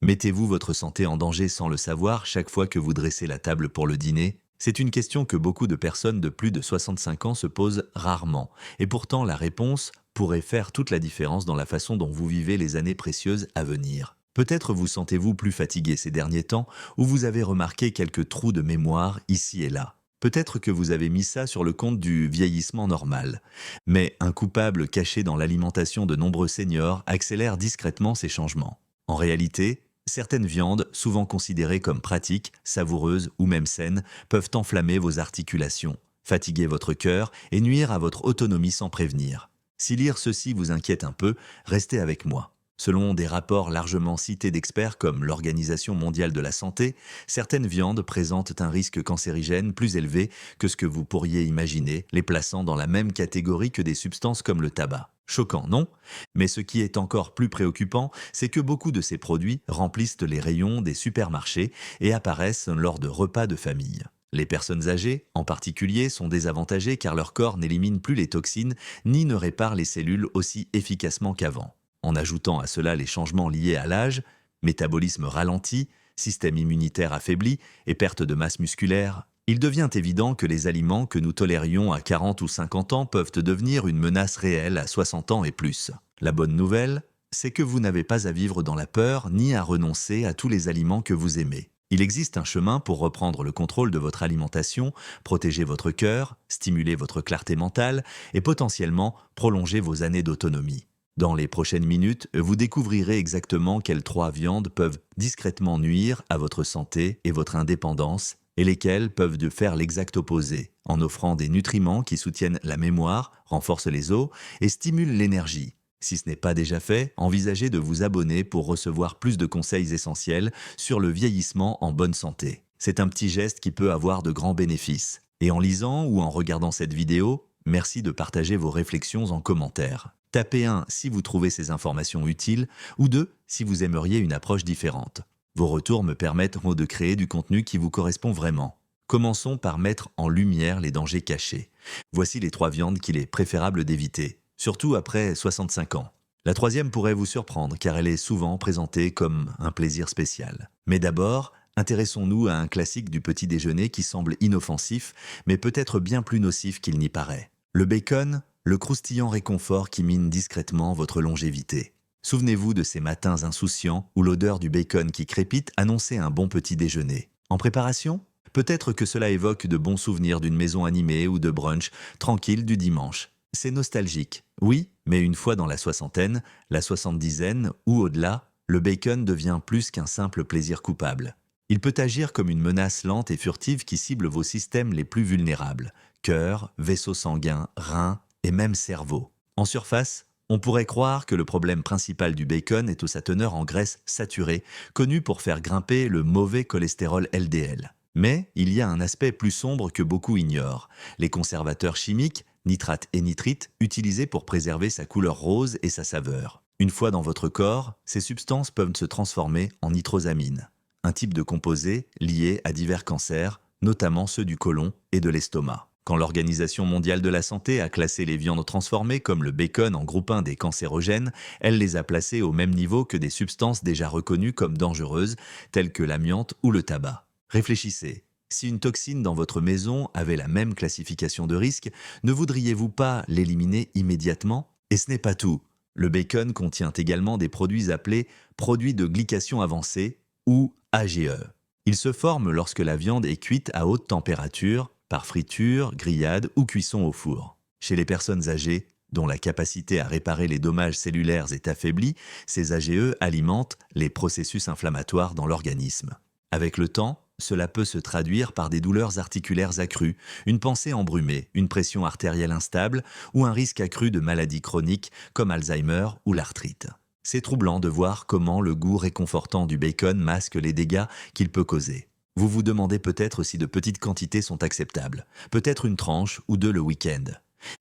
Mettez-vous votre santé en danger sans le savoir chaque fois que vous dressez la table pour le dîner? C'est une question que beaucoup de personnes de plus de 65 ans se posent rarement. Et pourtant, la réponse pourrait faire toute la différence dans la façon dont vous vivez les années précieuses à venir. Peut-être vous sentez-vous plus fatigué ces derniers temps ou vous avez remarqué quelques trous de mémoire ici et là. Peut-être que vous avez mis ça sur le compte du vieillissement normal. Mais un coupable caché dans l'alimentation de nombreux seniors accélère discrètement ces changements. En réalité, certaines viandes, souvent considérées comme pratiques, savoureuses ou même saines, peuvent enflammer vos articulations, fatiguer votre cœur et nuire à votre autonomie sans prévenir. Si lire ceci vous inquiète un peu, restez avec moi. Selon des rapports largement cités d'experts comme l'Organisation mondiale de la santé, certaines viandes présentent un risque cancérigène plus élevé que ce que vous pourriez imaginer, les plaçant dans la même catégorie que des substances comme le tabac. Choquant, non? Mais ce qui est encore plus préoccupant, c'est que beaucoup de ces produits remplissent les rayons des supermarchés et apparaissent lors de repas de famille. Les personnes âgées, en particulier, sont désavantagées car leur corps n'élimine plus les toxines ni ne répare les cellules aussi efficacement qu'avant. En ajoutant à cela les changements liés à l'âge, métabolisme ralenti, système immunitaire affaibli et perte de masse musculaire, il devient évident que les aliments que nous tolérions à 40 ou 50 ans peuvent devenir une menace réelle à 60 ans et plus. La bonne nouvelle, c'est que vous n'avez pas à vivre dans la peur ni à renoncer à tous les aliments que vous aimez. Il existe un chemin pour reprendre le contrôle de votre alimentation, protéger votre cœur, stimuler votre clarté mentale et potentiellement prolonger vos années d'autonomie. Dans les prochaines minutes, vous découvrirez exactement quelles trois viandes peuvent discrètement nuire à votre santé et votre indépendance et lesquelles peuvent de faire l'exact opposé, en offrant des nutriments qui soutiennent la mémoire, renforcent les os et stimulent l'énergie. Si ce n'est pas déjà fait, envisagez de vous abonner pour recevoir plus de conseils essentiels sur le vieillissement en bonne santé. C'est un petit geste qui peut avoir de grands bénéfices. Et en lisant ou en regardant cette vidéo, merci de partager vos réflexions en commentaire. Tapez 1 si vous trouvez ces informations utiles ou 2 si vous aimeriez une approche différente. Vos retours me permettent de créer du contenu qui vous correspond vraiment. Commençons par mettre en lumière les dangers cachés. Voici les trois viandes qu'il est préférable d'éviter, surtout après 65 ans. La troisième pourrait vous surprendre car elle est souvent présentée comme un plaisir spécial. Mais d'abord, intéressons-nous à un classique du petit déjeuner qui semble inoffensif, mais peut-être bien plus nocif qu'il n'y paraît. Le bacon, le croustillant réconfort qui mine discrètement votre longévité. Souvenez-vous de ces matins insouciants où l'odeur du bacon qui crépite annonçait un bon petit déjeuner. En préparation? Peut-être que cela évoque de bons souvenirs d'une maison animée ou de brunch tranquille du dimanche. C'est nostalgique, oui, mais une fois dans la soixantaine, la soixante-dizaine ou au-delà, le bacon devient plus qu'un simple plaisir coupable. Il peut agir comme une menace lente et furtive qui cible vos systèmes les plus vulnérables, cœur, vaisseau sanguin, reins et même cerveau. En surface, on pourrait croire que le problème principal du bacon est sa teneur en graisse saturée, connue pour faire grimper le mauvais cholestérol LDL. Mais il y a un aspect plus sombre que beaucoup ignorent. Les conservateurs chimiques, nitrates et nitrites, utilisés pour préserver sa couleur rose et sa saveur. Une fois dans votre corps, ces substances peuvent se transformer en nitrosamine, un type de composé lié à divers cancers, notamment ceux du côlon et de l'estomac. Quand l'Organisation mondiale de la santé a classé les viandes transformées comme le bacon en groupe 1 des cancérogènes, elle les a placées au même niveau que des substances déjà reconnues comme dangereuses, telles que l'amiante ou le tabac. Réfléchissez. Si une toxine dans votre maison avait la même classification de risque, ne voudriez-vous pas l'éliminer immédiatement? Et ce n'est pas tout. Le bacon contient également des produits appelés produits de glycation avancée ou AGE. Ils se forment lorsque la viande est cuite à haute température, par friture, grillade ou cuisson au four. Chez les personnes âgées, dont la capacité à réparer les dommages cellulaires est affaiblie, ces AGE alimentent les processus inflammatoires dans l'organisme. Avec le temps, cela peut se traduire par des douleurs articulaires accrues, une pensée embrumée, une pression artérielle instable ou un risque accru de maladies chroniques comme Alzheimer ou l'arthrite. C'est troublant de voir comment le goût réconfortant du bacon masque les dégâts qu'il peut causer. Vous vous demandez peut-être si de petites quantités sont acceptables, peut-être une tranche ou deux le week-end.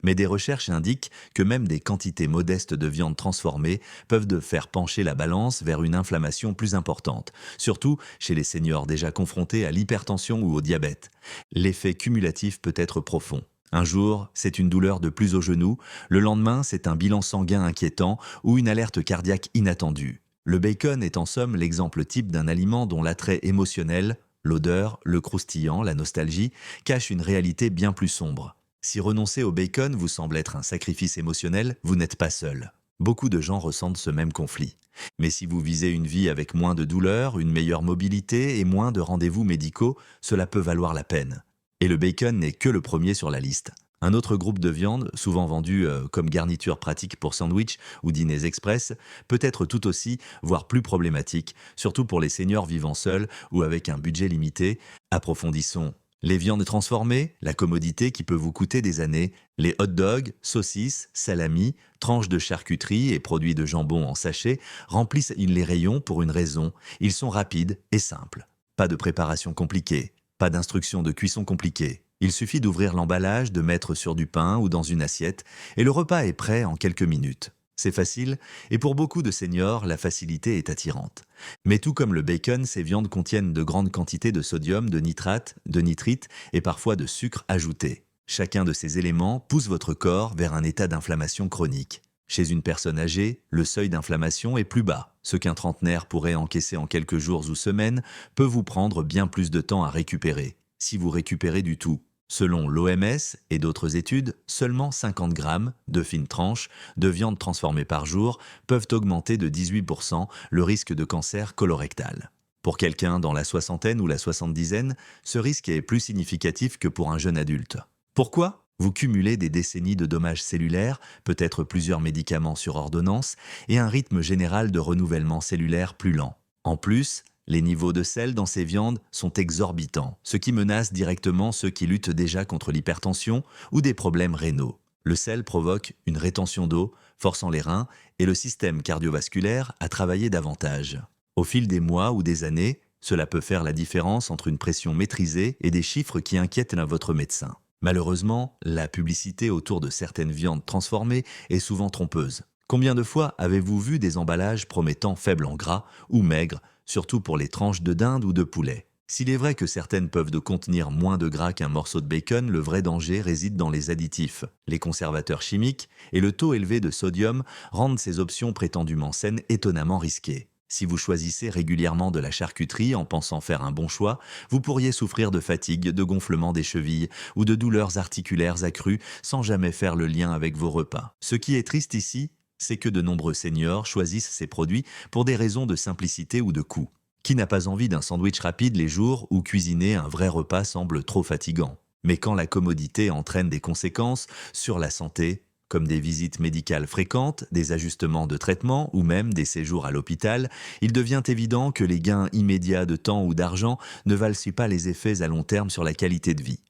Mais des recherches indiquent que même des quantités modestes de viande transformée peuvent faire pencher la balance vers une inflammation plus importante, surtout chez les seniors déjà confrontés à l'hypertension ou au diabète. L'effet cumulatif peut être profond. Un jour, c'est une douleur de plus au genou, le lendemain, c'est un bilan sanguin inquiétant ou une alerte cardiaque inattendue. Le bacon est en somme l'exemple type d'un aliment dont l'attrait émotionnel, l'odeur, le croustillant, la nostalgie, cache une réalité bien plus sombre. Si renoncer au bacon vous semble être un sacrifice émotionnel, vous n'êtes pas seul. Beaucoup de gens ressentent ce même conflit. Mais si vous visez une vie avec moins de douleur, une meilleure mobilité et moins de rendez-vous médicaux, cela peut valoir la peine. Et le bacon n'est que le premier sur la liste. Un autre groupe de viande, souvent vendu comme garniture pratique pour sandwich ou dîners express, peut être tout aussi, voire plus problématique, surtout pour les seniors vivant seuls ou avec un budget limité. Approfondissons. Les viandes transformées, la commodité qui peut vous coûter des années, les hot dogs, saucisses, salamis, tranches de charcuterie et produits de jambon en sachet remplissent les rayons pour une raison. Ils sont rapides et simples. Pas de préparation compliquée, pas d'instructions de cuisson compliquées. Il suffit d'ouvrir l'emballage, de mettre sur du pain ou dans une assiette, et le repas est prêt en quelques minutes. C'est facile, et pour beaucoup de seniors, la facilité est attirante. Mais tout comme le bacon, ces viandes contiennent de grandes quantités de sodium, de nitrate, de nitrite et parfois de sucre ajouté. Chacun de ces éléments pousse votre corps vers un état d'inflammation chronique. Chez une personne âgée, le seuil d'inflammation est plus bas. Ce qu'un trentenaire pourrait encaisser en quelques jours ou semaines peut vous prendre bien plus de temps à récupérer, si vous récupérez du tout. Selon l'OMS et d'autres études, seulement 50 grammes de fines tranches de viande transformée par jour peuvent augmenter de 18% le risque de cancer colorectal. Pour quelqu'un dans la soixantaine ou la soixante-dizaine, ce risque est plus significatif que pour un jeune adulte. Pourquoi ? Vous cumulez des décennies de dommages cellulaires, peut-être plusieurs médicaments sur ordonnance, et un rythme général de renouvellement cellulaire plus lent. En plus, les niveaux de sel dans ces viandes sont exorbitants, ce qui menace directement ceux qui luttent déjà contre l'hypertension ou des problèmes rénaux. Le sel provoque une rétention d'eau, forçant les reins et le système cardiovasculaire à travailler davantage. Au fil des mois ou des années, cela peut faire la différence entre une pression maîtrisée et des chiffres qui inquiètent votre médecin. Malheureusement, la publicité autour de certaines viandes transformées est souvent trompeuse. Combien de fois avez-vous vu des emballages promettant faibles en gras ou maigres, surtout pour les tranches de dinde ou de poulet? S'il est vrai que certaines peuvent contenir moins de gras qu'un morceau de bacon, le vrai danger réside dans les additifs. Les conservateurs chimiques et le taux élevé de sodium rendent ces options prétendument saines étonnamment risquées. Si vous choisissez régulièrement de la charcuterie en pensant faire un bon choix, vous pourriez souffrir de fatigue, de gonflement des chevilles ou de douleurs articulaires accrues sans jamais faire le lien avec vos repas. Ce qui est triste ici, c'est que de nombreux seniors choisissent ces produits pour des raisons de simplicité ou de coût. Qui n'a pas envie d'un sandwich rapide les jours où cuisiner un vrai repas semble trop fatigant? Mais quand la commodité entraîne des conséquences sur la santé, comme des visites médicales fréquentes, des ajustements de traitement ou même des séjours à l'hôpital, il devient évident que les gains immédiats de temps ou d'argent ne valent pas les effets à long terme sur la qualité de vie.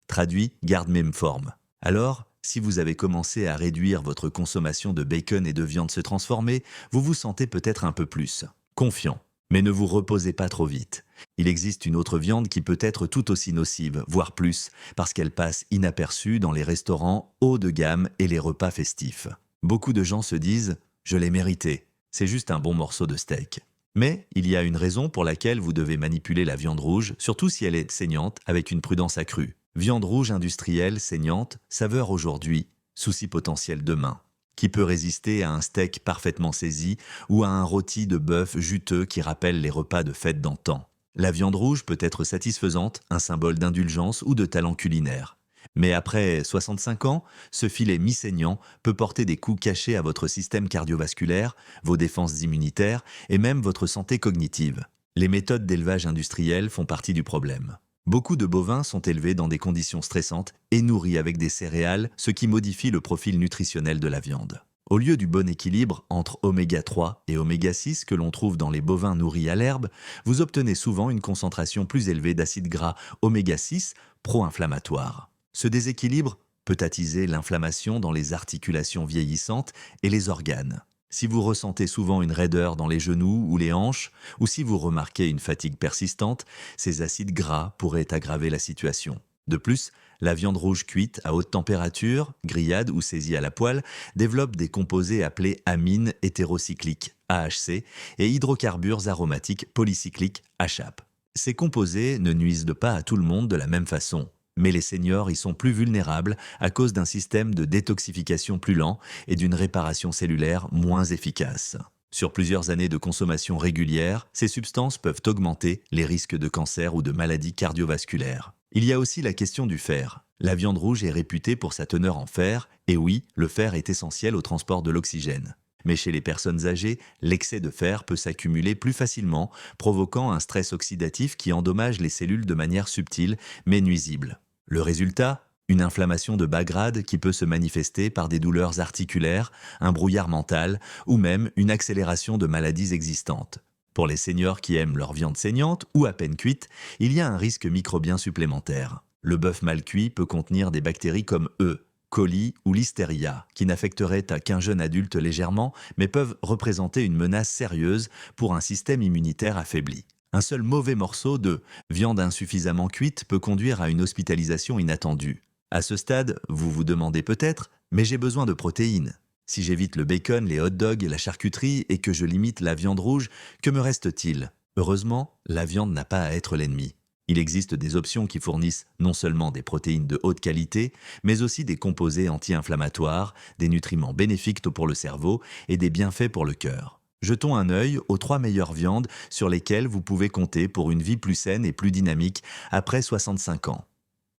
Traduit, garde même forme. Alors, si vous avez commencé à réduire votre consommation de bacon et de viande se transformer, vous vous sentez peut-être un peu plus confiant. Mais ne vous reposez pas trop vite. Il existe une autre viande qui peut être tout aussi nocive, voire plus, parce qu'elle passe inaperçue dans les restaurants haut de gamme et les repas festifs. Beaucoup de gens se disent « je l'ai mérité, c'est juste un bon morceau de steak ». Mais il y a une raison pour laquelle vous devez manipuler la viande rouge, surtout si elle est saignante, avec une prudence accrue. Viande rouge industrielle, saignante, saveur aujourd'hui, souci potentiel demain. Qui peut résister à un steak parfaitement saisi ou à un rôti de bœuf juteux qui rappelle les repas de fête d'antan? La viande rouge peut être satisfaisante, un symbole d'indulgence ou de talent culinaire. Mais après 65 ans, ce filet mi-saignant peut porter des coups cachés à votre système cardiovasculaire, vos défenses immunitaires et même votre santé cognitive. Les méthodes d'élevage industriel font partie du problème. Beaucoup de bovins sont élevés dans des conditions stressantes et nourris avec des céréales, ce qui modifie le profil nutritionnel de la viande. Au lieu du bon équilibre entre oméga 3 et oméga 6 que l'on trouve dans les bovins nourris à l'herbe, vous obtenez souvent une concentration plus élevée d'acides gras oméga 6 pro-inflammatoires. Ce déséquilibre peut attiser l'inflammation dans les articulations vieillissantes et les organes. Si vous ressentez souvent une raideur dans les genoux ou les hanches, ou si vous remarquez une fatigue persistante, ces acides gras pourraient aggraver la situation. De plus, la viande rouge cuite à haute température, grillade ou saisie à la poêle, développe des composés appelés amines hétérocycliques, AHC, et hydrocarbures aromatiques polycycliques, HAP. Ces composés ne nuisent pas à tout le monde de la même façon. Mais les seniors y sont plus vulnérables à cause d'un système de détoxification plus lent et d'une réparation cellulaire moins efficace. Sur plusieurs années de consommation régulière, ces substances peuvent augmenter les risques de cancer ou de maladies cardiovasculaires. Il y a aussi la question du fer. La viande rouge est réputée pour sa teneur en fer, et oui, le fer est essentiel au transport de l'oxygène. Mais chez les personnes âgées, l'excès de fer peut s'accumuler plus facilement, provoquant un stress oxydatif qui endommage les cellules de manière subtile mais nuisible. Le résultat? Une inflammation de bas grade qui peut se manifester par des douleurs articulaires, un brouillard mental ou même une accélération de maladies existantes. Pour les seniors qui aiment leur viande saignante ou à peine cuite, il y a un risque microbien supplémentaire. Le bœuf mal cuit peut contenir des bactéries comme E. coli ou listeria, qui n'affecteraient qu'un jeune adulte légèrement, mais peuvent représenter une menace sérieuse pour un système immunitaire affaibli. Un seul mauvais morceau de viande insuffisamment cuite peut conduire à une hospitalisation inattendue. À ce stade, vous vous demandez peut-être, mais j'ai besoin de protéines. Si j'évite le bacon, les hot dogs, la charcuterie et que je limite la viande rouge, que me reste-t-il? Heureusement, la viande n'a pas à être l'ennemi. Il existe des options qui fournissent non seulement des protéines de haute qualité, mais aussi des composés anti-inflammatoires, des nutriments bénéfiques pour le cerveau et des bienfaits pour le cœur. Jetons un œil aux 3 meilleures viandes sur lesquelles vous pouvez compter pour une vie plus saine et plus dynamique après 65 ans.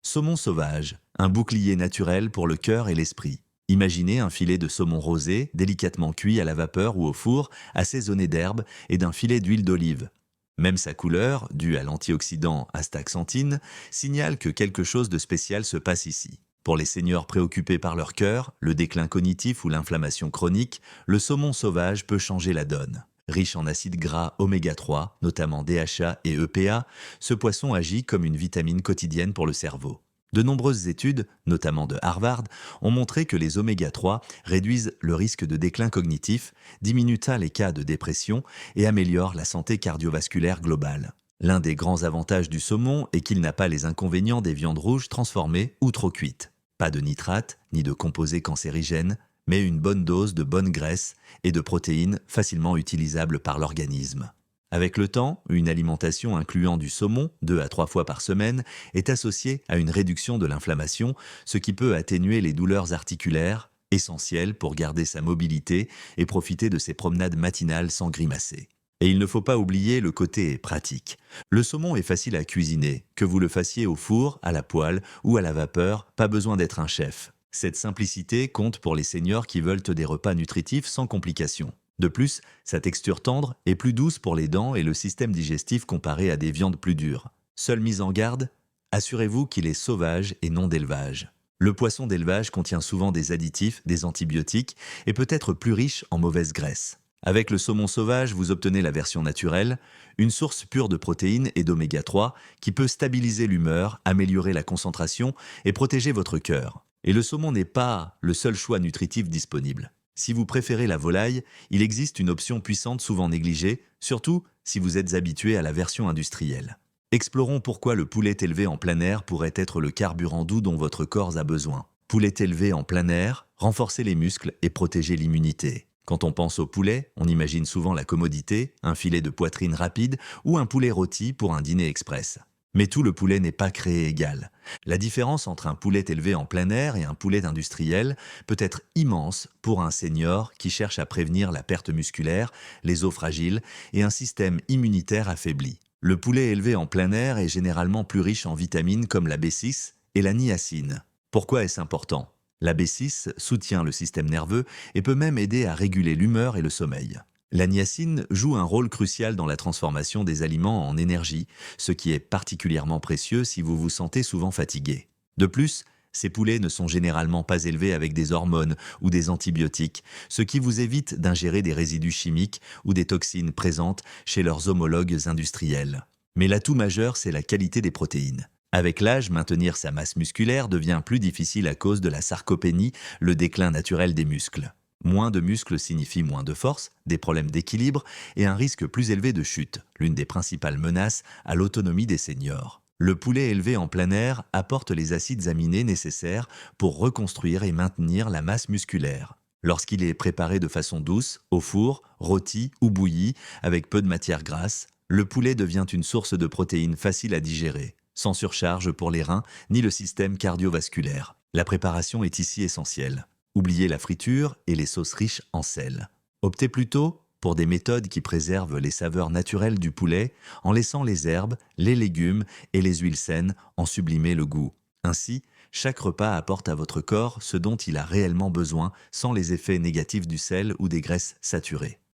Saumon sauvage, un bouclier naturel pour le cœur et l'esprit. Imaginez un filet de saumon rosé, délicatement cuit à la vapeur ou au four, assaisonné d'herbes et d'un filet d'huile d'olive. Même sa couleur, due à l'antioxydant astaxanthine, signale que quelque chose de spécial se passe ici. Pour les seniors préoccupés par leur cœur, le déclin cognitif ou l'inflammation chronique, le saumon sauvage peut changer la donne. Riche en acides gras oméga 3, notamment DHA et EPA, ce poisson agit comme une vitamine quotidienne pour le cerveau. De nombreuses études, notamment de Harvard, ont montré que les oméga 3 réduisent le risque de déclin cognitif, diminuent les cas de dépression et améliorent la santé cardiovasculaire globale. L'un des grands avantages du saumon est qu'il n'a pas les inconvénients des viandes rouges transformées ou trop cuites. Pas de nitrates, ni de composés cancérigènes, mais une bonne dose de bonne graisse et de protéines facilement utilisables par l'organisme. Avec le temps, une alimentation incluant du saumon 2 à 3 fois par semaine est associée à une réduction de l'inflammation, ce qui peut atténuer les douleurs articulaires, essentielles pour garder sa mobilité et profiter de ses promenades matinales sans grimacer. Et il ne faut pas oublier le côté pratique. Le saumon est facile à cuisiner, que vous le fassiez au four, à la poêle ou à la vapeur, pas besoin d'être un chef. Cette simplicité compte pour les seniors qui veulent des repas nutritifs sans complications. De plus, sa texture tendre est plus douce pour les dents et le système digestif comparé à des viandes plus dures. Seule mise en garde, assurez-vous qu'il est sauvage et non d'élevage. Le poisson d'élevage contient souvent des additifs, des antibiotiques et peut être plus riche en mauvaise graisse. Avec le saumon sauvage, vous obtenez la version naturelle, une source pure de protéines et d'oméga 3 qui peut stabiliser l'humeur, améliorer la concentration et protéger votre cœur. Et le saumon n'est pas le seul choix nutritif disponible. Si vous préférez la volaille, il existe une option puissante souvent négligée, surtout si vous êtes habitué à la version industrielle. Explorons pourquoi le poulet élevé en plein air pourrait être le carburant doux dont votre corps a besoin. Poulet élevé en plein air, renforcer les muscles et protéger l'immunité. Quand on pense au poulet, on imagine souvent la commodité, un filet de poitrine rapide ou un poulet rôti pour un dîner express. Mais tout le poulet n'est pas créé égal. La différence entre un poulet élevé en plein air et un poulet industriel peut être immense pour un senior qui cherche à prévenir la perte musculaire, les os fragiles et un système immunitaire affaibli. Le poulet élevé en plein air est généralement plus riche en vitamines comme la B6 et la niacine. Pourquoi est-ce important? La B6 soutient le système nerveux et peut même aider à réguler l'humeur et le sommeil. La niacine joue un rôle crucial dans la transformation des aliments en énergie, ce qui est particulièrement précieux si vous vous sentez souvent fatigué. De plus, ces poulets ne sont généralement pas élevés avec des hormones ou des antibiotiques, ce qui vous évite d'ingérer des résidus chimiques ou des toxines présentes chez leurs homologues industriels. Mais l'atout majeur, c'est la qualité des protéines. Avec l'âge, maintenir sa masse musculaire devient plus difficile à cause de la sarcopénie, le déclin naturel des muscles. Moins de muscles signifie moins de force, des problèmes d'équilibre et un risque plus élevé de chute, l'une des principales menaces à l'autonomie des seniors. Le poulet élevé en plein air apporte les acides aminés nécessaires pour reconstruire et maintenir la masse musculaire. Lorsqu'il est préparé de façon douce, au four, rôti ou bouilli, avec peu de matière grasse, le poulet devient une source de protéines facile à digérer, sans surcharge pour les reins ni le système cardiovasculaire. La préparation est ici essentielle. Oubliez la friture et les sauces riches en sel. Optez plutôt pour des méthodes qui préservent les saveurs naturelles du poulet en laissant les herbes, les légumes et les huiles saines en sublimer le goût. Ainsi, chaque repas apporte à votre corps ce dont il a réellement besoin sans les effets négatifs du sel ou des graisses saturées.